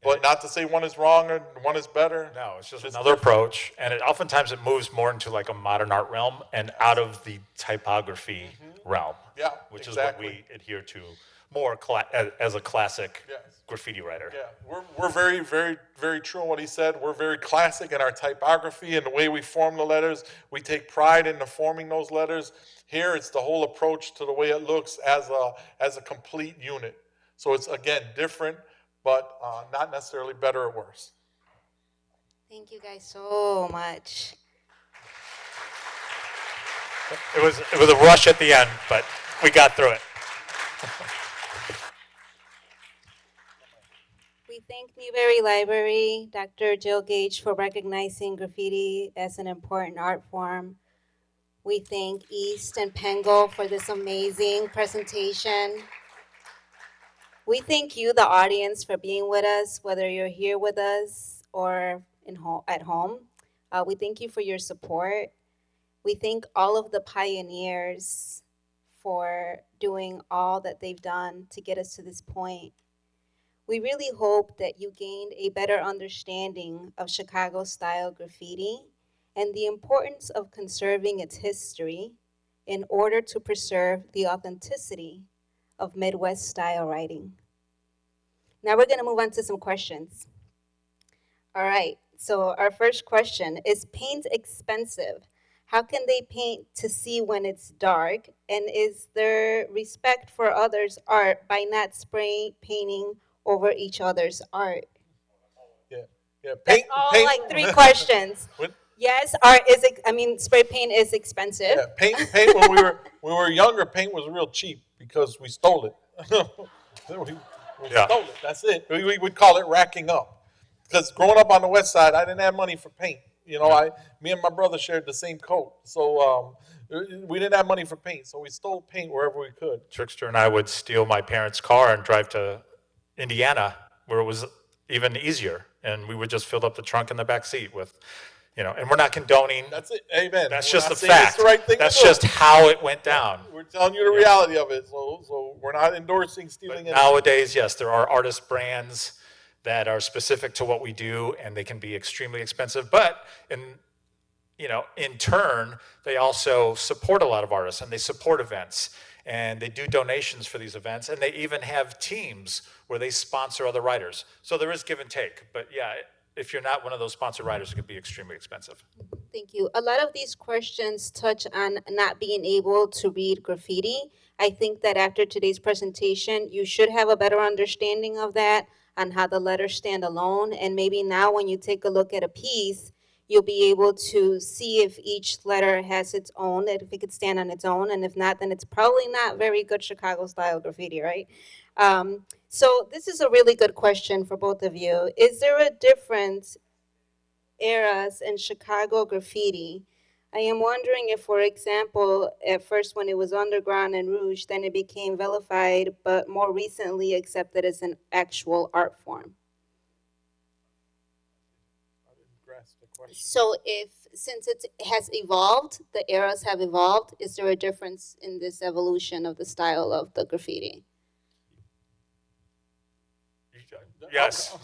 Speaker 4: but not to say one is wrong or one is better.
Speaker 3: No, it's just another approach, and oftentimes it moves more into like a modern art realm and out of the typography realm,
Speaker 4: Yeah,
Speaker 3: which
Speaker 4: exactly.
Speaker 3: is what we adhere to more as a classic
Speaker 4: Yes.
Speaker 3: graffiti writer.
Speaker 4: Yeah, we're very, very, very true on what he said. We're very classic in our typography and the way we form the letters. We take pride in the forming those letters. Here, it's the whole approach to the way it looks as a complete unit. So it's, again, different, but not necessarily better or worse.
Speaker 2: Thank you guys so much.
Speaker 3: It was a rush at the end, but we got through it.
Speaker 2: We thank Newberry Library, Dr. Jill Gage, for recognizing graffiti as an important art form. We thank East and PENGO for this amazing presentation. We thank you, the audience, for being with us, whether you're here with us or at home. We thank you for your support. We thank all of the pioneers for doing all that they've done to get us to this point. We really hope that you gained a better understanding of Chicago-style graffiti and the importance of conserving its history in order to preserve the authenticity of Midwest-style writing. Now we're going to move on to some questions. All right, so our first question, is paint expensive? How can they paint to see when it's dark? And is there respect for others' art by not spray painting over each other's art?
Speaker 4: Yeah,
Speaker 2: That's all like 3 questions. Yes, art is, spray paint is expensive.
Speaker 4: Yeah, paint when we were younger, paint was real cheap because we stole it. we stole it. That's it. We would call it racking up. Because growing up on the west side, I didn't have money for paint. You know, me and my brother shared the same coat, so we didn't have money for paint, so we stole paint wherever we could.
Speaker 3: Trickster and I would steal my parents' car and drive to Indiana, where it was even easier, and we would just fill up the trunk in the back seat with, you know, and we're not condoning.
Speaker 4: That's it. Amen.
Speaker 3: That's
Speaker 4: We're
Speaker 3: just
Speaker 4: not
Speaker 3: the
Speaker 4: saying it's
Speaker 3: fact.
Speaker 4: the right thing
Speaker 3: That's
Speaker 4: to do.
Speaker 3: just how it went down.
Speaker 4: We're telling you the reality of it, so we're not endorsing stealing anything.
Speaker 3: Nowadays, yes, there are artist brands that are specific to what we do, and they can be extremely expensive. But in turn, they also support a lot of artists, and they support events, and they do donations for these events, and they even have teams where they sponsor other writers. So there is give and take. But yeah, if you're not one of those sponsored writers, it could be extremely expensive.
Speaker 2: Thank you. A lot of these questions touch on not being able to read graffiti. I think that after today's presentation, you should have a better understanding of that, on how the letters stand alone. And maybe now when you take a look at a piece, you'll be able to see if each letter has its own, if it could stand on its own. And if not, then it's probably not very good Chicago-style graffiti, right? So this is a really good question for both of you. Is there a difference eras in Chicago graffiti? I am wondering if, for example, at first when it was underground and Rouge, then it became vilified, but more recently accepted as an actual art form. So since it has evolved, the eras have evolved, is there a difference in this evolution of the style of the graffiti?
Speaker 3: Yes.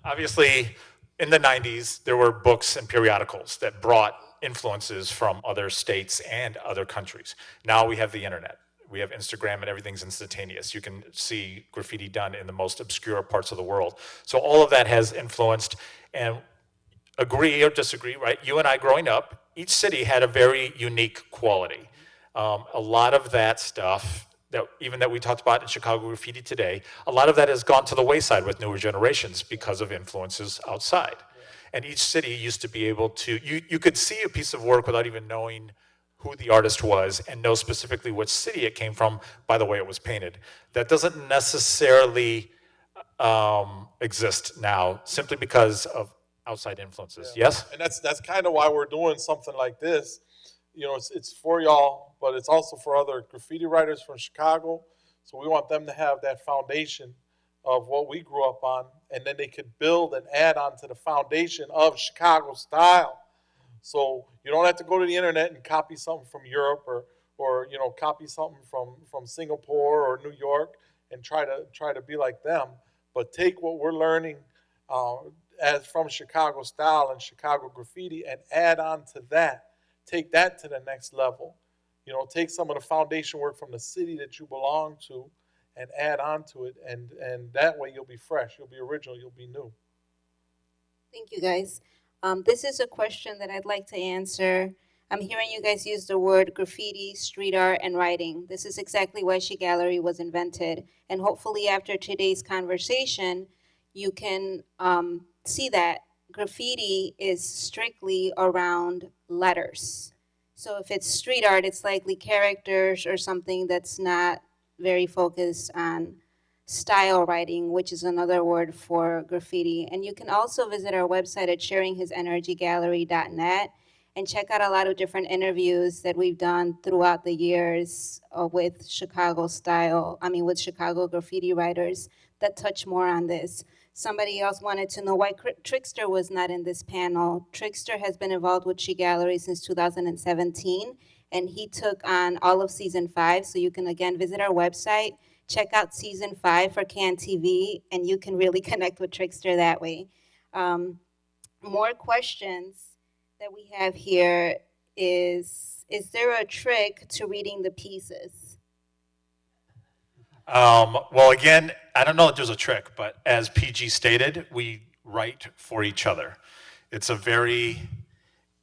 Speaker 3: Obviously, in the 90s, there were books and periodicals that brought influences from other states and other countries. Now we have the internet. We have Instagram and everything's instantaneous. You can see graffiti done in the most obscure parts of the world. So all of that has influenced, and agree or disagree, right? You and I growing up, each city had a very unique quality. A lot of that stuff that we talked about in Chicago graffiti today, a lot of that has gone to the wayside with newer generations because of influences outside. And each city used to be able to, you could see a piece of work without even knowing who the artist was and know specifically which city it came from by the way it was painted. That doesn't necessarily exist now simply because of outside influences. Yes?
Speaker 4: And that's kind of why we're doing something like this. You know, it's for y'all, but it's also for other graffiti writers from Chicago. So we want them to have that foundation of what we grew up on, and then they could build and add on to the foundation of Chicago style. So you don't have to go to the internet and copy something from Europe or you know, copy something from Singapore or New York and try to be like them. But take what we're learning as from Chicago style and Chicago graffiti and add on to that. Take that to the next level. You know, take some of the foundation work from the city that you belong to and add on to it. And that way you'll be fresh, you'll be original, you'll be new.
Speaker 2: Thank you, guys. This is a question that I'd like to answer. I'm hearing you guys use the word graffiti, street art, and writing. This is exactly why She Gallery was invented. And hopefully after today's conversation, you can see that graffiti is strictly around letters. So if it's street art, it's likely characters or something that's not very focused on style writing, which is another word for graffiti. And you can also visit our website at sharinghisenergygallery.net and check out a lot of different interviews that we've done throughout the years with Chicago graffiti writers that touch more on this. Somebody else wanted to know why Trickster was not in this panel. Trickster has been involved with She Gallery since 2017, and he took on all of season 5. So you can again visit our website, check out season 5 for Can TV, and you can really connect with Trickster that way. More questions that we have here is there a trick to reading the pieces?
Speaker 3: Well, again, I don't know if there's a trick, but as PG stated, we write for each other. It's a very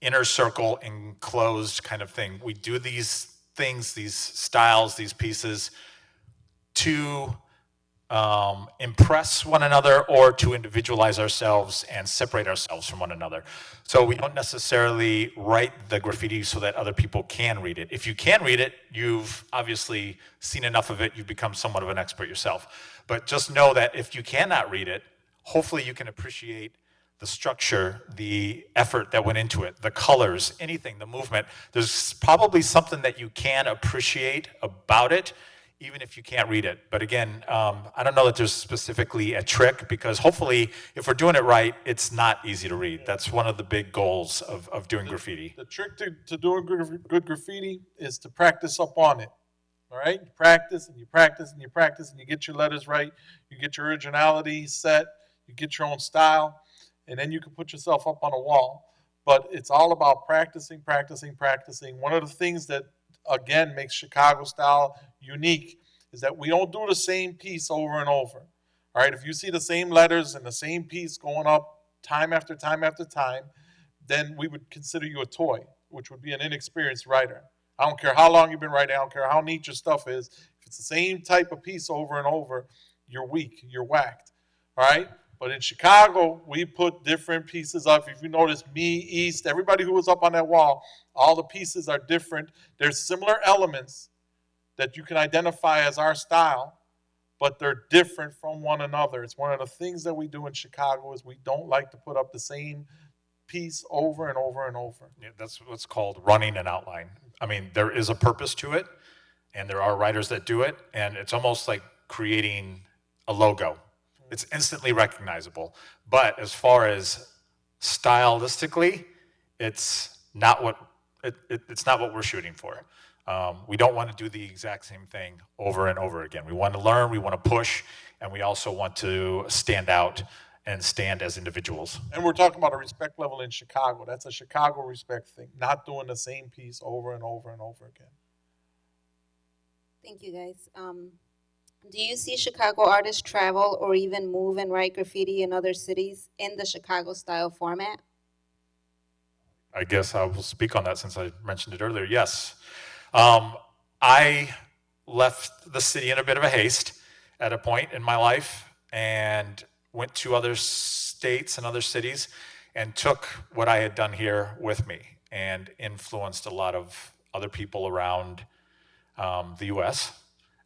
Speaker 3: inner circle, enclosed kind of thing. We do these things, these styles, these pieces to impress one another or to individualize ourselves and separate ourselves from one another. So we don't necessarily write the graffiti so that other people can read it. If you can read it, you've obviously seen enough of it, you've become somewhat of an expert yourself. But just know that if you cannot read it, hopefully you can appreciate the structure, the effort that went into it, the colors, anything, the movement. There's probably something that you can appreciate about it, even if you can't read it. But again, I don't know that there's specifically a trick, because hopefully if we're doing it right, it's not easy to read. That's one of the big goals of doing graffiti.
Speaker 4: The trick to doing good graffiti is to practice up on it. All right? You practice and you practice and you practice and you get your letters right. You get your originality set. You get your own style. And then you can put yourself up on a wall. But it's all about practicing, practicing, practicing. One of the things that, again, makes Chicago style unique is that we don't do the same piece over and over. All right, if you see the same letters and the same piece going up time after time after time, then we would consider you a toy, which would be an inexperienced writer. I don't care how long you've been writing, I don't care how neat your stuff is. If it's the same type of piece over and over, you're weak, you're whacked. All right? But in Chicago, we put different pieces up. If you notice, me, East, everybody who was up on that wall, all the pieces are different. There's similar elements that you can identify as our style, but they're different from one another. It's one of the things that we do in Chicago is we don't like to put up the same piece over and over and over.
Speaker 3: Yeah, that's what's called running an outline. I mean, there is a purpose to it, and there are writers that do it, and it's almost like creating a logo. It's instantly recognizable. But as far as stylistically, it's not what we're shooting for. We don't want to do the exact same thing over and over again. We want to learn, we want to push, and we also want to stand out and stand as individuals.
Speaker 4: And we're talking about a respect level in Chicago. That's a Chicago respect thing, not doing the same piece over and over and over again.
Speaker 2: Thank you, guys. Do you see Chicago artists travel or even move and write graffiti in other cities in the Chicago style format?
Speaker 3: I guess I will speak on that since I mentioned it earlier. Yes. I left the city in a bit of a haste at a point in my life and went to other states and other cities and took what I had done here with me and influenced a lot of other people around the US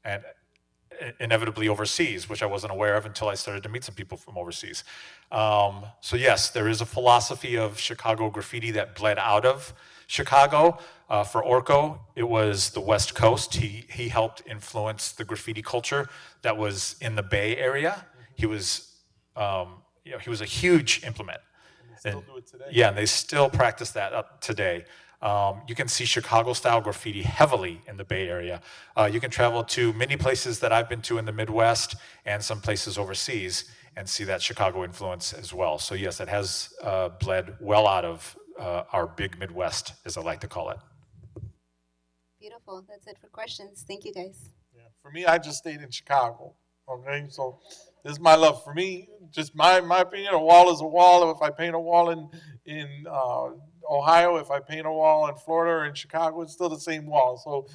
Speaker 3: and inevitably overseas, which I wasn't aware of until I started to meet some people from overseas. So yes, there is a philosophy of Chicago graffiti that bled out of Chicago. For Orko, it was the West Coast. He helped influence the graffiti culture that was in the Bay Area. He was, he was a huge implement.
Speaker 4: And they still do it today.
Speaker 3: Yeah, and they still practice that up today. You can see Chicago-style graffiti heavily in the Bay Area. You can travel to many places that I've been to in the Midwest and some places overseas and see that Chicago influence as well. So yes, it has bled well out of our big Midwest, as I like to call it.
Speaker 2: Beautiful. That's it for questions. Thank you, guys.
Speaker 4: Yeah. For me, I just stayed in Chicago. Okay, so this is my love. For me, just my opinion. A wall is a wall. If I paint a wall in Ohio, if I paint a wall in Florida or in Chicago, it's still the same wall. So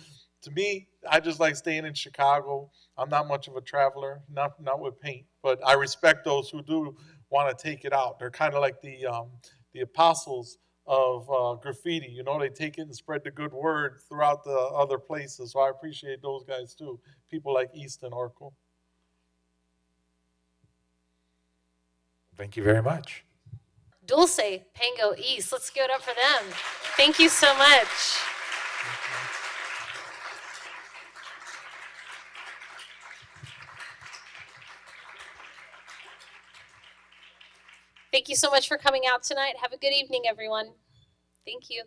Speaker 4: to me, I just like staying in Chicago. I'm not much of a traveler, not with paint, but I respect those who do want to take it out. They're kind of like the apostles of graffiti. You know, they take it and spread the good word throughout the other places. So I appreciate those guys too. People like East and Orko.
Speaker 3: Thank you very much.
Speaker 5: Dulce, PENGO, EAST. Let's give it up for them. Thank you so much. Thank you so much for coming out tonight. Have a good evening, everyone. Thank you.